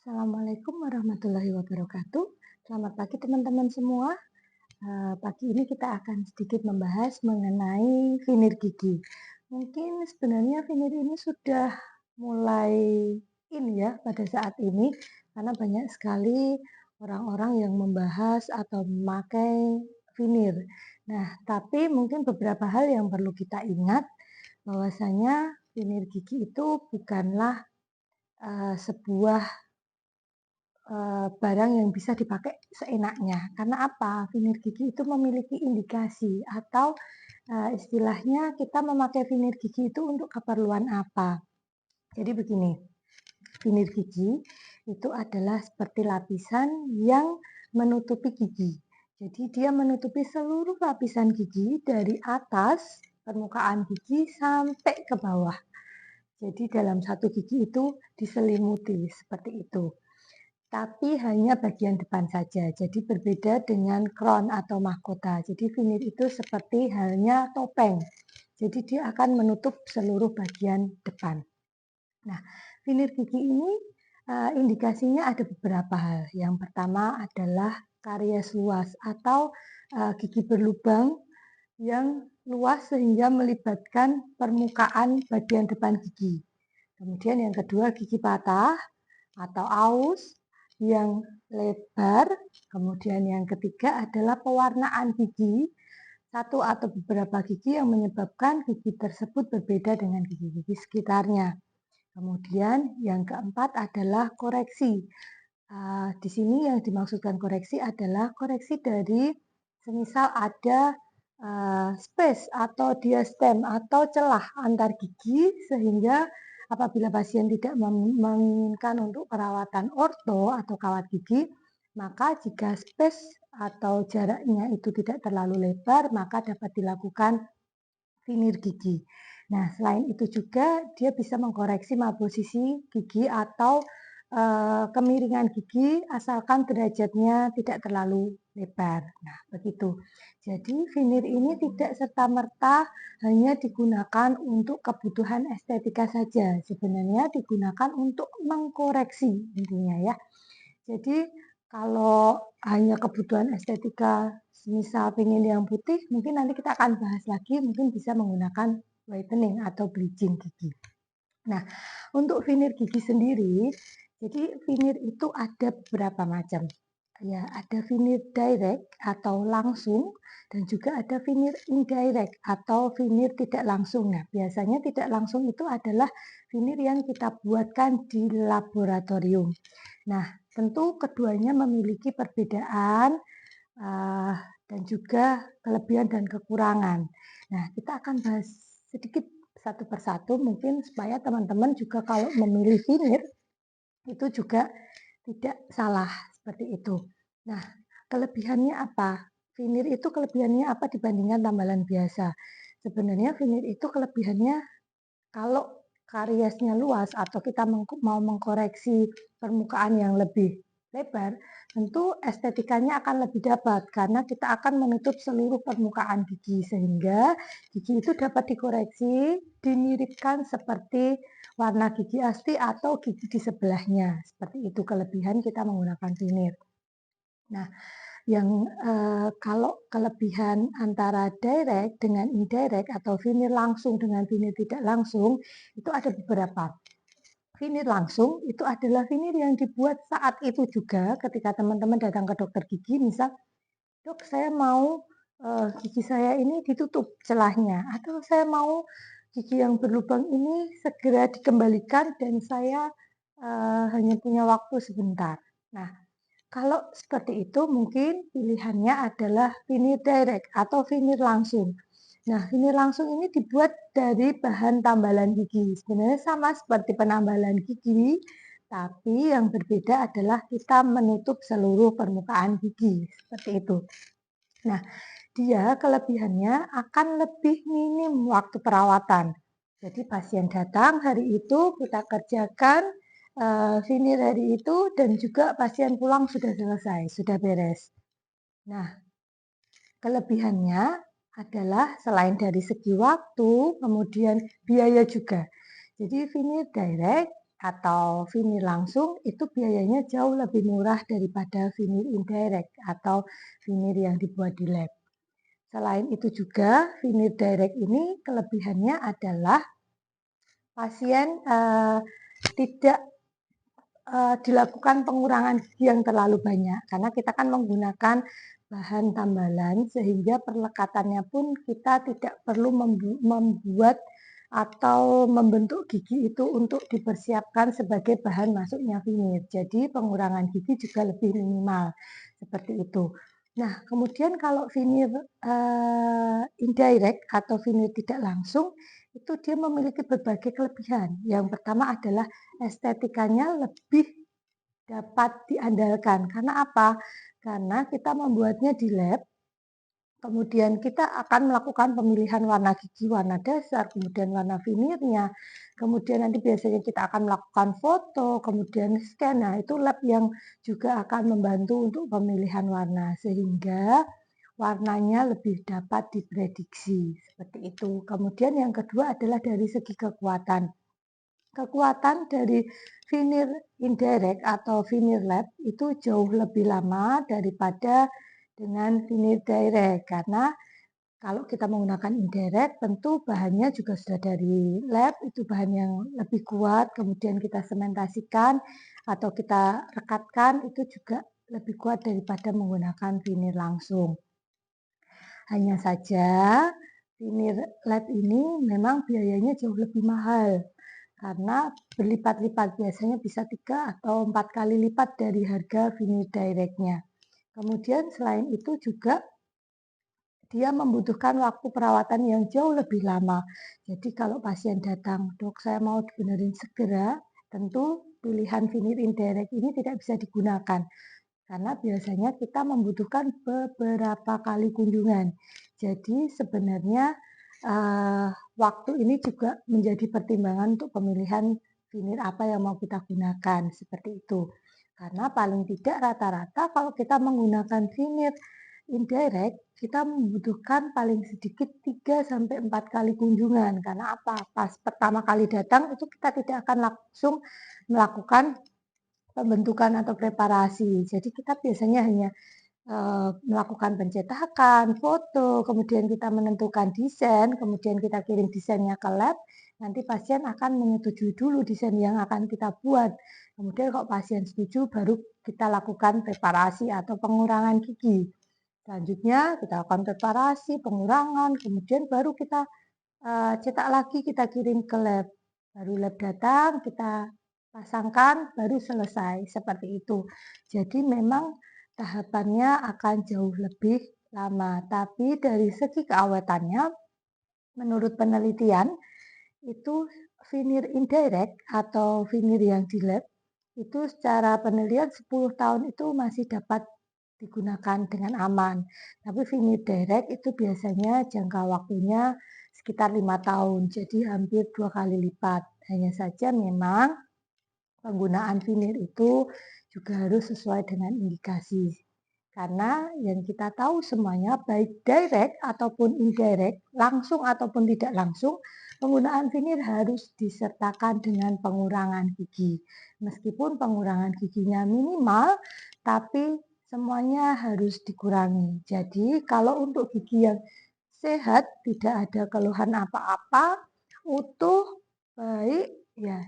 Assalamualaikum warahmatullahi wabarakatuh. Selamat pagi teman-teman semua. Pagi ini kita akan sedikit membahas mengenai finir gigi. Mungkin sebenarnya finir ini sudah mulai in ya pada saat ini karena banyak sekali orang-orang yang membahas atau memakai finir. Nah, tapi mungkin beberapa hal yang perlu kita ingat bahwasanya finir gigi itu bukanlah sebuah barang yang bisa dipakai seenaknya. Karena apa? Finir gigi itu memiliki indikasi atau, istilahnya kita memakai finir gigi itu untuk keperluan apa. Jadi begini, finir gigi itu adalah seperti lapisan yang menutupi gigi. Jadi dia menutupi seluruh lapisan gigi dari atas permukaan gigi sampai ke bawah. Jadi dalam satu gigi itu diselimuti seperti itu. Tapi hanya bagian depan saja. Jadi berbeda dengan crown atau mahkota. Jadi finir itu seperti halnya topeng. Jadi dia akan menutup seluruh bagian depan. Nah, finir gigi ini indikasinya ada beberapa hal. Yang pertama adalah karies luas atau gigi berlubang yang luas sehingga melibatkan permukaan bagian depan gigi. Kemudian yang kedua gigi patah atau aus yang lebar. Kemudian yang ketiga adalah pewarnaan gigi, satu atau beberapa gigi yang menyebabkan gigi tersebut berbeda dengan gigi-gigi sekitarnya. Kemudian yang keempat adalah koreksi. Di sini yang dimaksudkan koreksi adalah koreksi dari semisal ada space atau diastem atau celah antar gigi sehingga apabila pasien tidak menginginkan untuk perawatan orto atau kawat gigi, maka jika space atau jaraknya itu tidak terlalu lebar, maka dapat dilakukan finir gigi. Nah, selain itu juga dia bisa mengkoreksi malposisi gigi atau kemiringan gigi asalkan derajatnya tidak terlalu lebar. Nah, begitu. Jadi finir ini tidak serta-merta hanya digunakan untuk kebutuhan estetika saja. Sebenarnya digunakan untuk mengkoreksi intinya ya. Jadi kalau hanya kebutuhan estetika, misal pengen yang putih, mungkin nanti kita akan bahas lagi, mungkin bisa menggunakan whitening atau bleaching gigi. Nah, untuk finir gigi sendiri, jadi finir itu ada beberapa macam. Ya, ada finir direct atau langsung dan juga ada finir indirect atau finir tidak langsung. Nah, biasanya tidak langsung itu adalah finir yang kita buatkan di laboratorium. Nah, tentu keduanya memiliki perbedaan uh, dan juga kelebihan dan kekurangan. Nah, kita akan bahas sedikit satu persatu mungkin supaya teman-teman juga kalau memilih finir itu juga tidak salah seperti itu. Nah, kelebihannya apa? Finir itu kelebihannya apa dibandingkan tambalan biasa? Sebenarnya finir itu kelebihannya kalau kariesnya luas atau kita mau mengkoreksi permukaan yang lebih lebar, tentu estetikanya akan lebih dapat karena kita akan menutup seluruh permukaan gigi sehingga gigi itu dapat dikoreksi, dimiripkan seperti warna gigi asli atau gigi di sebelahnya. Seperti itu kelebihan kita menggunakan finir. Nah, yang kalau kelebihan antara direct dengan indirect atau finir langsung dengan finir tidak langsung itu ada beberapa. Finir langsung itu adalah finir yang dibuat saat itu juga ketika teman-teman datang ke dokter gigi, misal, "Dok, saya mau gigi saya ini ditutup celahnya," atau "Saya mau gigi yang berlubang ini segera dikembalikan dan saya hanya punya waktu sebentar." Nah, kalau seperti itu mungkin pilihannya adalah finir direct atau finir langsung. Nah, finir langsung ini dibuat dari bahan tambalan gigi. Sebenarnya sama seperti penambalan gigi, tapi yang berbeda adalah kita menutup seluruh permukaan gigi, seperti itu. Nah, dia kelebihannya akan lebih minim waktu perawatan. Jadi pasien datang hari itu kita kerjakan finir hari itu dan juga pasien pulang sudah selesai, sudah beres. Nah, kelebihannya adalah selain dari segi waktu, kemudian biaya juga. Jadi finir direct atau vinir langsung itu biayanya jauh lebih murah daripada vinir indirect atau vinir yang dibuat di lab. Selain itu juga vinir direct ini kelebihannya adalah pasien tidak dilakukan pengurangan gigi yang terlalu banyak karena kita kan menggunakan bahan tambalan sehingga perlekatannya pun kita tidak perlu membuat atau membentuk gigi itu untuk dipersiapkan sebagai bahan masuknya vinir. Jadi pengurangan gigi juga lebih minimal seperti itu. Nah, kemudian kalau vinir indirect atau vinir tidak langsung itu dia memiliki berbagai kelebihan. Yang pertama adalah estetikanya lebih dapat diandalkan. Karena apa? Karena kita membuatnya di lab, kemudian kita akan melakukan pemilihan warna gigi, warna dasar, kemudian warna vinirnya, kemudian nanti biasanya kita akan melakukan foto, kemudian scan. Nah, itu lab yang juga akan membantu untuk pemilihan warna, sehingga warnanya lebih dapat diprediksi, seperti itu. Kemudian yang kedua adalah dari segi kekuatan. Kekuatan dari vinir indirect atau vinir lab itu jauh lebih lama daripada dengan vinir direct karena kalau kita menggunakan indirect tentu bahannya juga sudah dari lab, itu bahan yang lebih kuat, kemudian kita sementasikan atau kita rekatkan itu juga lebih kuat daripada menggunakan vinir langsung. Hanya saja vinir lab ini memang biayanya jauh lebih mahal karena berlipat-lipat, biasanya bisa 3 atau 4 kali lipat dari harga vinir directnya. Kemudian selain itu juga dia membutuhkan waktu perawatan yang jauh lebih lama. Jadi kalau pasien datang, dok saya mau dibenerin segera, tentu pilihan vinir indirect ini tidak bisa digunakan. Karena biasanya kita membutuhkan beberapa kali kunjungan. Jadi sebenarnya waktu ini juga menjadi pertimbangan untuk pemilihan vinir apa yang mau kita gunakan, seperti itu. Karena paling tidak rata-rata kalau kita menggunakan vinir indirect, kita membutuhkan paling sedikit 3 sampai 4 kali kunjungan. Karena apa? Pas pertama kali datang itu kita tidak akan langsung melakukan pembentukan atau preparasi. Jadi kita biasanya hanya melakukan pencetakan, foto, kemudian kita menentukan desain, kemudian kita kirim desainnya ke lab, nanti pasien akan menyetujui dulu desain yang akan kita buat. Kemudian kalau pasien setuju, baru kita lakukan preparasi atau pengurangan gigi. Selanjutnya kita lakukan preparasi, pengurangan, kemudian baru kita cetak lagi, kita kirim ke lab. Baru lab datang, kita pasangkan, baru selesai. Seperti itu. Jadi memang tahapannya akan jauh lebih lama. Tapi dari segi keawetannya, menurut penelitian, itu vinir indirect atau vinir yang di lab, itu secara penelitian 10 tahun itu masih dapat digunakan dengan aman. Tapi vinir direct itu biasanya jangka waktunya sekitar 5 tahun, jadi hampir 2 kali lipat. Hanya saja memang penggunaan vinir itu juga harus sesuai dengan indikasi. Karena yang kita tahu semuanya baik direct ataupun indirect, langsung ataupun tidak langsung, penggunaan vinir harus disertakan dengan pengurangan gigi. Meskipun pengurangan giginya minimal, tapi semuanya harus dikurangi. Jadi kalau untuk gigi yang sehat, tidak ada keluhan apa-apa, utuh, baik, ya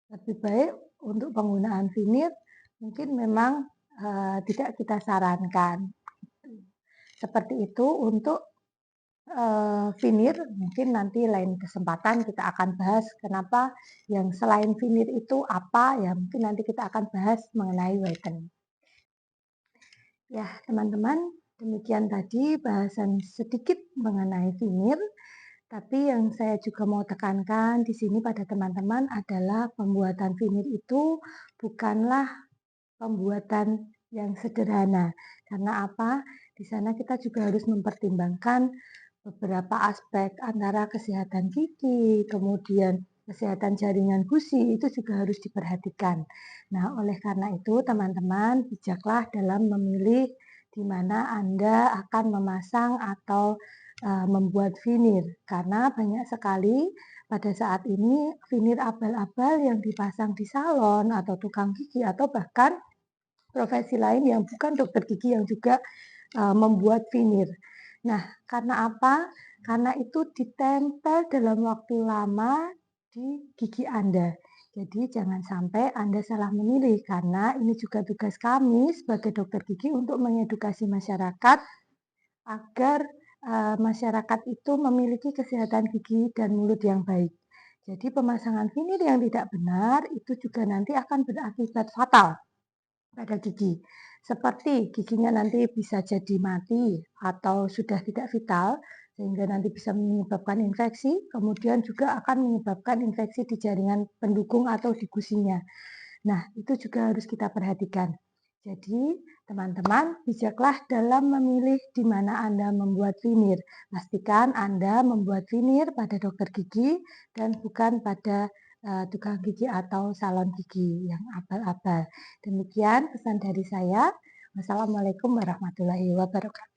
lebih baik untuk penggunaan vinir mungkin memang tidak kita sarankan. Seperti itu untuk vinir, mungkin nanti lain kesempatan kita akan bahas kenapa yang selain vinir itu apa, ya mungkin nanti kita akan bahas mengenai whitening. Ya teman-teman, demikian tadi bahasan sedikit mengenai vinir. Tapi yang saya juga mau tekankan di sini pada teman-teman adalah pembuatan vinir itu bukanlah pembuatan yang sederhana. Karena apa? Di sana kita juga harus mempertimbangkan beberapa aspek antara kesehatan gigi, kemudian kesehatan jaringan gusi itu juga harus diperhatikan. Nah, oleh karena itu teman-teman bijaklah dalam memilih di mana Anda akan memasang atau membuat vinir karena banyak sekali pada saat ini vinir abal-abal yang dipasang di salon atau tukang gigi atau bahkan profesi lain yang bukan dokter gigi yang juga membuat vinir. Nah, karena apa? Karena itu ditempel dalam waktu lama di gigi Anda. Jadi jangan sampai Anda salah memilih karena ini juga tugas kami sebagai dokter gigi untuk mengedukasi masyarakat agar masyarakat itu memiliki kesehatan gigi dan mulut yang baik. Jadi pemasangan vinir yang tidak benar itu juga nanti akan berakibat fatal pada gigi. Seperti giginya nanti bisa jadi mati atau sudah tidak vital, sehingga nanti bisa menyebabkan infeksi, kemudian juga akan menyebabkan infeksi di jaringan pendukung atau di gusinya. Nah, itu juga harus kita perhatikan. Jadi, teman-teman, bijaklah dalam memilih di mana Anda membuat vinir. Pastikan Anda membuat vinir pada dokter gigi dan bukan pada tukang gigi atau salon gigi yang abal-abal. Demikian pesan dari saya. Wassalamualaikum warahmatullahi wabarakatuh.